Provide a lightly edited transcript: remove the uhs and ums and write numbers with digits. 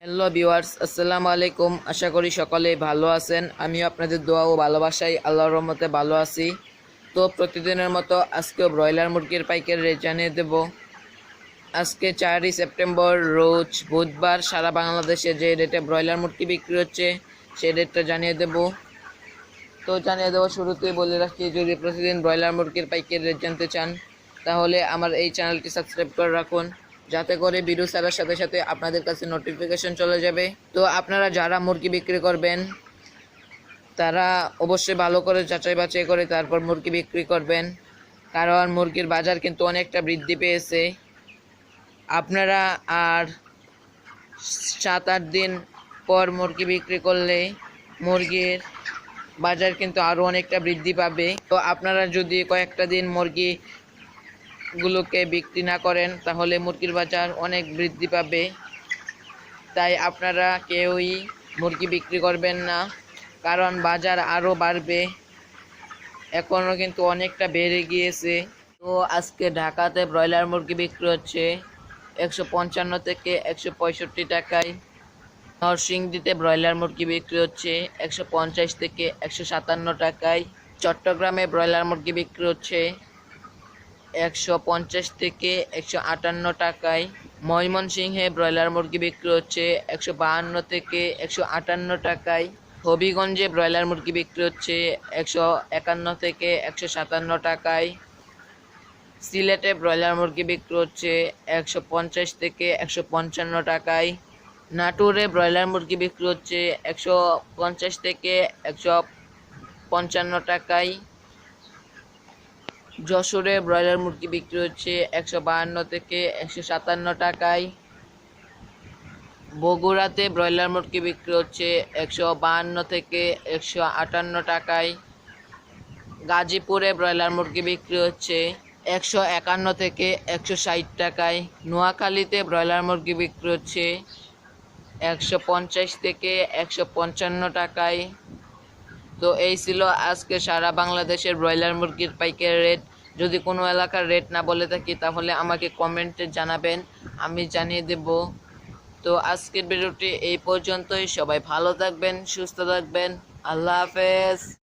Hello viewers, আসসালামু আলাইকুম। আশা করি সকলেই ভালো আছেন। আমিও আপনাদের দোয়া ও ভালোবাসায় আল্লাহর রহমতে ভালো আছি। তো প্রতিদিনের মতো আজকেও ব্রয়লার মুরগির পাইকারি রেট জানিয়ে দেব। আজকে 4ই সেপ্টেম্বর রোজ বুধবার সারা বাংলাদেশে যে রেটে ব্রয়লার মুরগি বিক্রি হচ্ছে সেই রেটটা জানিয়ে দেব। তো জানিয়ে দেওয়ার শুরুতেই বলে রাখি, যদি প্রতিদিন ব্রয়লার মুরগির পাইকারি রেট জানতে চান তাহলে আমার এই চ্যানেলটি সাবস্ক্রাইব করে রাখুন, যাতে করে ভিডিও ছাড়ার সাথে সাথে আপনাদের কাছে নোটিফিকেশন চলে যাবে। তো আপনারা যারা মুরগি বিক্রি করবেন তারা অবশ্যই ভালো করে যাচাই বাছাই করে তারপর মুরগি বিক্রি করবেন, কারণ মুরগির বাজার কিন্তু অনেকটা বৃদ্ধি পেয়েছে। আপনারা আর 7-8 দিন পর মুরগি বিক্রি করলে মুরগির বাজার কিন্তু আরও অনেকটা বৃদ্ধি পাবে। তো আপনারা যদি কয়েকটা দিন মুরগিগুলোকে বিক্রি না করেন তাহলে মুরগির বাজার অনেক বৃদ্ধি পাবে। তাই আপনারা কেউই মুরগি বিক্রি করবেন না, কারণ বাজার আরও বাড়বে, এখনও কিন্তু অনেকটা বেড়ে গিয়েছে। তো আজকে ঢাকাতে ব্রয়লার মুরগি বিক্রি হচ্ছে 155 থেকে 165 টাকায়। নরসিংদীতে ব্রয়লার মুরগি বিক্রি হচ্ছে 150 থেকে 157 টাকায়। চট্টগ্রামে ব্রয়লার মুরগি বিক্রি হচ্ছে 150 থেকে 158 টাকায়। ময়মনসিংহে ব্রয়লার মুরগি বিক্রি হচ্ছে 152 থেকে 158 টাকায়। হবিগঞ্জে ব্রয়লার মুরগি বিক্রি হচ্ছে 151 থেকে 157 টাকায়। সিলেটে ব্রয়লার মুরগি বিক্রি হচ্ছে 150 থেকে 155 টাকায়। নাটোরে ব্রয়লার মুরগি বিক্রি হচ্ছে 150 থেকে 155 টাকায়। যশোরে ব্রয়লার মুরগি বিক্রি হচ্ছে 152 থেকে 157 টাকায়। বগুড়াতে ব্রয়লার মুরগি বিক্রি হচ্ছে 152 থেকে 158 টাকায়। গাজীপুরে ব্রয়লার মুরগি বিক্রি হচ্ছে 151 থেকে 160 টাকায়। নোয়াখালীতে ব্রয়লার মুরগি বিক্রি হচ্ছে 150 থেকে 155 টাকায়। তো এই ছিল আজকে সারা বাংলাদেশের ব্রয়লার মুরগির পাইকারি রেট। যদি কোনো এলাকার রেট না বলে থাকি তাহলে আমাকে কমেন্টে জানাবেন, আমি জানিয়ে দেব। তো আজকের ভিডিওটি এই পর্যন্তই। সবাই ভালো থাকবেন, সুস্থ থাকবেন। আল্লাহ হাফেজ।